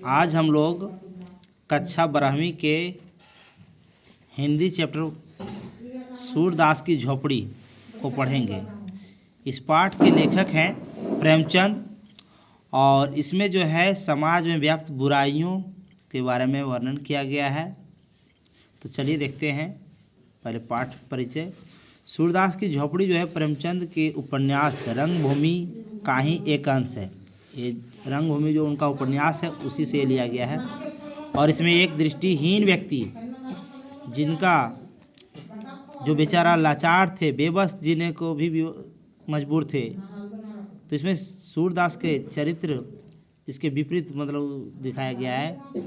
आज हम लोग कक्षा 12वीं के हिंदी चैप्टर सूरदास की झोपड़ी को पढ़ेंगे। इस पाठ के लेखक हैं प्रेमचंद और इसमें जो है समाज में व्याप्त बुराइयों के बारे में वर्णन किया गया है। तो चलिए देखते हैं पहले पाठ परिचय। सूरदास की झोपड़ी जो है प्रेमचंद के उपन्यास रंगभूमि का ही एक अंश है। ये रंगभूमि जो उनका उपन्यास है उसी से लिया गया है और इसमें एक दृष्टिहीन व्यक्ति जिनका जो बेचारा लाचार थे, बेबस जीने को भी मजबूर थे, तो इसमें सूरदास के चरित्र इसके विपरीत मतलब दिखाया गया है।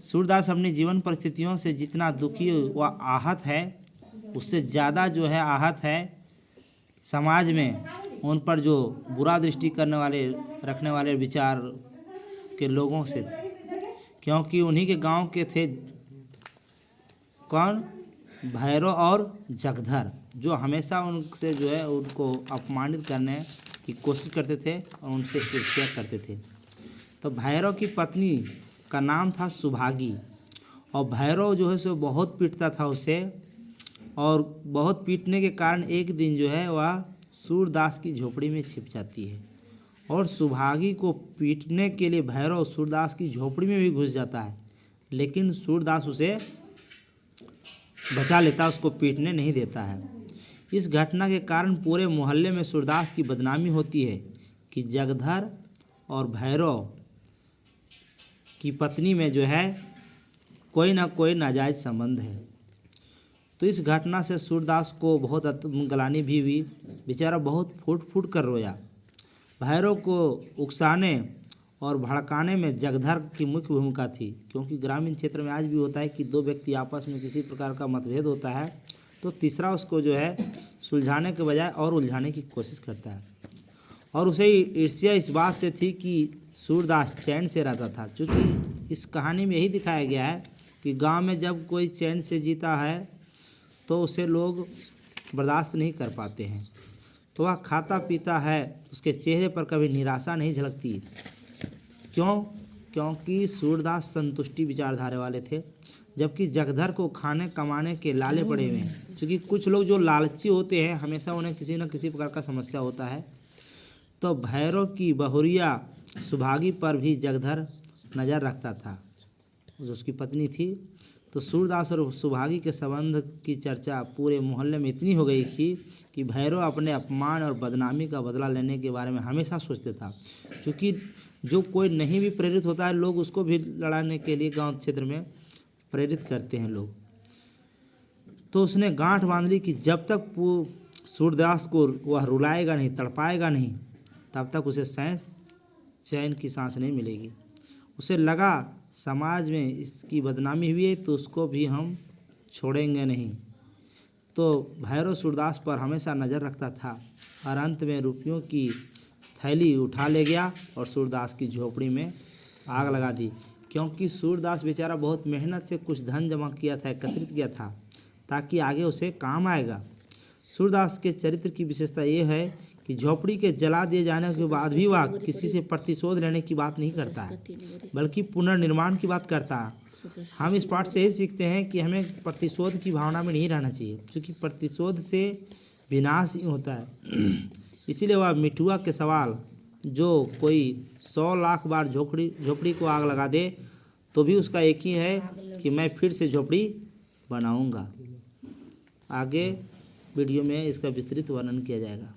सूरदास अपनी जीवन परिस्थितियों से जितना दुखी व आहत है उससे ज़्यादा जो है आहत है समाज में उन पर जो बुरा दृष्टि करने वाले रखने वाले विचार के लोगों से, क्योंकि उन्हीं के गांव के थे कौन, भैरव और जगधर, जो हमेशा उनसे जो है उनको अपमानित करने की कोशिश करते थे और उनसे ईर्ष्या करते थे। तो भैरव की पत्नी का नाम था सुभागी और भैरव जो है सो बहुत पीटता था उसे और बहुत पीटने के कारण एक दिन जो है वह सूरदास की झोपड़ी में छिप जाती है और सुभागी को पीटने के लिए भैरव सूरदास की झोपड़ी में भी घुस जाता है, लेकिन सूरदास उसे बचा लेता, उसको पीटने नहीं देता है। इस घटना के कारण पूरे मोहल्ले में सूरदास की बदनामी होती है कि जगधर और भैरव की पत्नी में जो है कोई ना कोई नाजायज संबंध है। तो इस घटना से सूरदास को बहुत गलानी भी हुई, बेचारा बहुत फूट फूट कर रोया। भैरव को उकसाने और भड़काने में जगधर की मुख्य भूमिका थी, क्योंकि ग्रामीण क्षेत्र में आज भी होता है कि दो व्यक्ति आपस में किसी प्रकार का मतभेद होता है तो तीसरा उसको जो है सुलझाने के बजाय और उलझाने की कोशिश करता है। और उसे ईर्ष्या इस बात से थी कि सूरदास चैन से रहता था, क्योंकि इस कहानी में यही दिखाया गया है कि गांव में जब कोई चैन से जीता है तो उसे लोग बर्दाश्त नहीं कर पाते हैं। तो वह खाता पीता है, उसके चेहरे पर कभी निराशा नहीं झलकती। क्यों? क्योंकि सूरदास संतुष्टि विचारधारा वाले थे, जबकि जगधर को खाने कमाने के लाले पड़े हुए हैं। क्योंकि कुछ लोग जो लालची होते हैं हमेशा उन्हें किसी न किसी प्रकार का समस्या होता है। तो भैरव की बहुरिया सुभागी पर भी जगधर नज़र रखता था, जो उसकी पत्नी थी। तो सूरदास और सुभागी के संबंध की चर्चा पूरे मोहल्ले में इतनी हो गई थी कि भैरव अपने अपमान और बदनामी का बदला लेने के बारे में हमेशा सोचते था। क्योंकि जो कोई नहीं भी प्रेरित होता है लोग उसको भी लड़ाने के लिए गांव क्षेत्र में प्रेरित करते हैं लोग। तो उसने गांठ बांध ली कि जब तक सूरदास को वह रुलाएगा नहीं, तड़पाएगा नहीं, तब तक उसे चैन की सांस नहीं मिलेगी। उसे लगा समाज में इसकी बदनामी हुई है तो उसको भी हम छोड़ेंगे नहीं। तो भैरव सूरदास पर हमेशा नज़र रखता था और अंत में रुपयों की थैली उठा ले गया और सूरदास की झोपड़ी में आग लगा दी। क्योंकि सूरदास बेचारा बहुत मेहनत से कुछ धन जमा किया था, एकत्रित किया था, ताकि आगे उसे काम आएगा। सूरदास के चरित्र की विशेषता ये है कि झोपड़ी के जला दिए जाने के बाद भी वह किसी से प्रतिशोध लेने की बात नहीं करता है, बल्कि पुनर्निर्माण की बात करता है। हम इस पाठ से यही सीखते हैं कि हमें प्रतिशोध की भावना में नहीं रहना चाहिए, क्योंकि प्रतिशोध से विनाश ही होता है। इसीलिए वह मिठुआ के सवाल, जो कोई 100 लाख बार झोपड़ी को आग लगा दे तो भी उसका एक ही है कि मैं फिर से झोपड़ी बनाऊंगा। आगे वीडियो में इसका विस्तृत वर्णन किया जाएगा।